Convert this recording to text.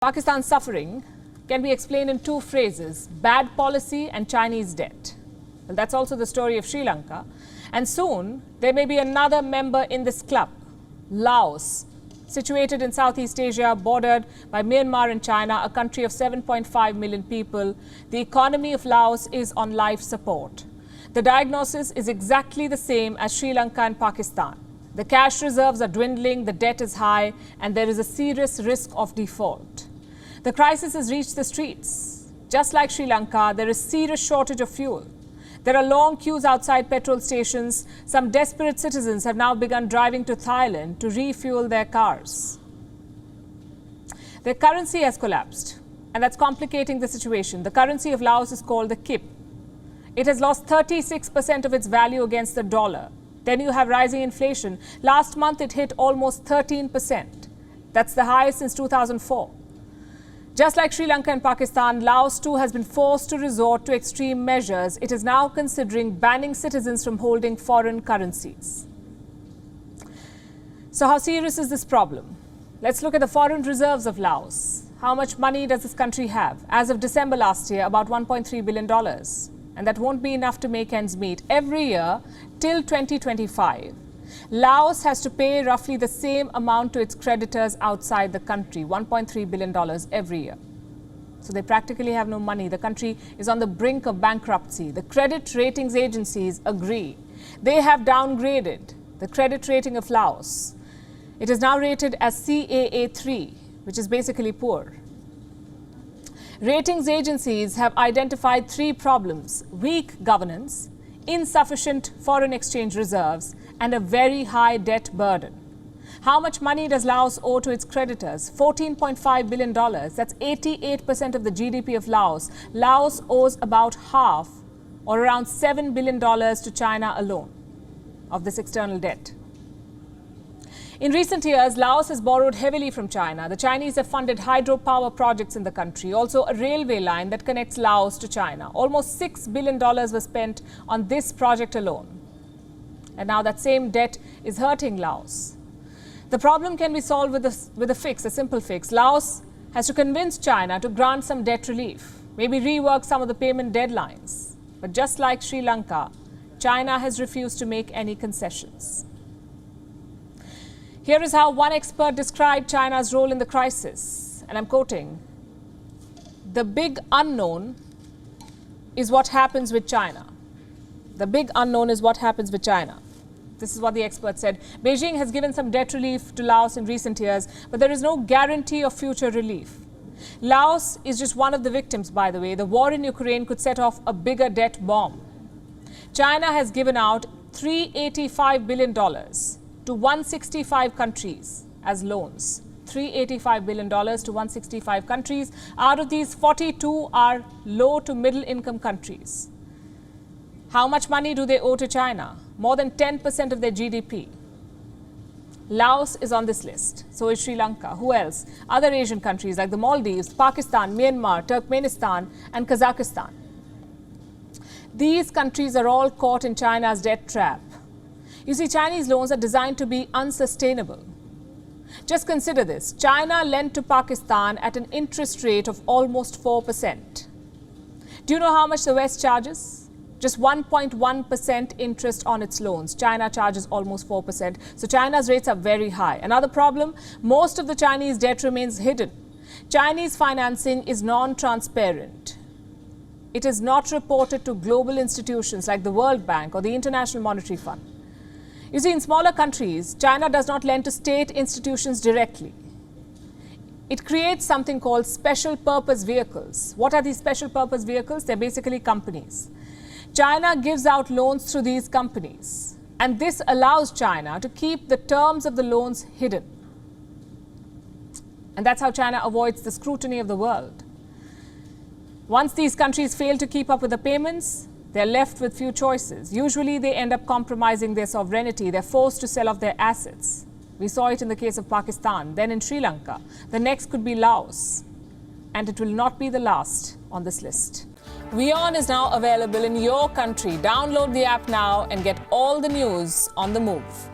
Pakistan's suffering can be explained in two phrases: bad policy and Chinese debt. Well, that's also the story of Sri Lanka. And soon, there may be another member in this club, Laos, situated in Southeast Asia, bordered by Myanmar and China, a country of 7.5 million people. The economy of Laos is on life support. The diagnosis is exactly the same as Sri Lanka and Pakistan. The cash reserves are dwindling, the debt is high, and there is a serious risk of default. The crisis has reached the streets. Just like Sri Lanka, there is serious shortage of fuel. There are long queues outside petrol stations. Some desperate citizens have now begun driving to Thailand to refuel their cars. Their currency has collapsed, and that's complicating the situation. The currency of Laos is called the kip. It has lost 36% of its value against the dollar. Then you have rising inflation. Last month, it hit almost 13%. That's the highest since 2004. Just like Sri Lanka and Pakistan, Laos too has been forced to resort to extreme measures. It is now considering banning citizens from holding foreign currencies. So how serious is this problem? Let's look at the foreign reserves of Laos. How much money does this country have? As of December last year, about $1.3 billion. And that won't be enough to make ends meet. Every year, till 2025, Laos has to pay roughly the same amount to its creditors outside the country, $1.3 billion every year. So they practically have no money. The country is on the brink of bankruptcy. The credit ratings agencies agree. They have downgraded the credit rating of Laos. It is now rated as CAA3, which is basically poor. Ratings agencies have identified three problems: weak governance, insufficient foreign exchange reserves, and a very high debt burden. How much money does Laos owe to its creditors? $14.5 billion. That's 88% of the GDP of Laos. Laos owes about half, or around $7 billion, to China alone of this external debt. In recent years, Laos has borrowed heavily from China. The Chinese have funded hydropower projects in the country, also a railway line that connects Laos to China. Almost $6 billion was spent on this project alone. And now that same debt is hurting Laos. The problem can be solved with a fix, a simple fix. Laos has to convince China to grant some debt relief, maybe rework some of the payment deadlines. But just like Sri Lanka, China has refused to make any concessions. Here is how one expert described China's role in the crisis, and I'm quoting, "The big unknown is what happens with China. The big unknown is what happens with China." This is what the expert said. Beijing has given some debt relief to Laos in recent years, but there is no guarantee of future relief. Laos is just one of the victims, by the way. The war in Ukraine could set off a bigger debt bomb. China has given out $385 billion to 165 countries as loans. $385 billion to 165 countries. Out of these, 42 are low to middle income countries. How much money do they owe to China? More than 10% of their GDP. Laos is on this list. So is Sri Lanka. Who else? Other Asian countries like the Maldives, Pakistan, Myanmar, Turkmenistan, and Kazakhstan. These countries are all caught in China's debt trap. You see, Chinese loans are designed to be unsustainable. Just consider this. China lent to Pakistan at an interest rate of almost 4%. Do you know how much the West charges? Just 1.1% interest on its loans. China charges almost 4%. So China's rates are very high. Another problem, most of the Chinese debt remains hidden. Chinese financing is non-transparent. It is not reported to global institutions like the World Bank or the International Monetary Fund. You see, in smaller countries, China does not lend to state institutions directly. It creates something called special purpose vehicles. What are these special purpose vehicles? They're basically companies. China gives out loans through these companies, and this allows China to keep the terms of the loans hidden. And that's how China avoids the scrutiny of the world. Once these countries fail to keep up with the payments, they're left with few choices. Usually, they end up compromising their sovereignty. They're forced to sell off their assets. We saw it in the case of Pakistan, then in Sri Lanka. The next could be Laos. And it will not be the last on this list. WION is now available in your country. Download the app now and get all the news on the move.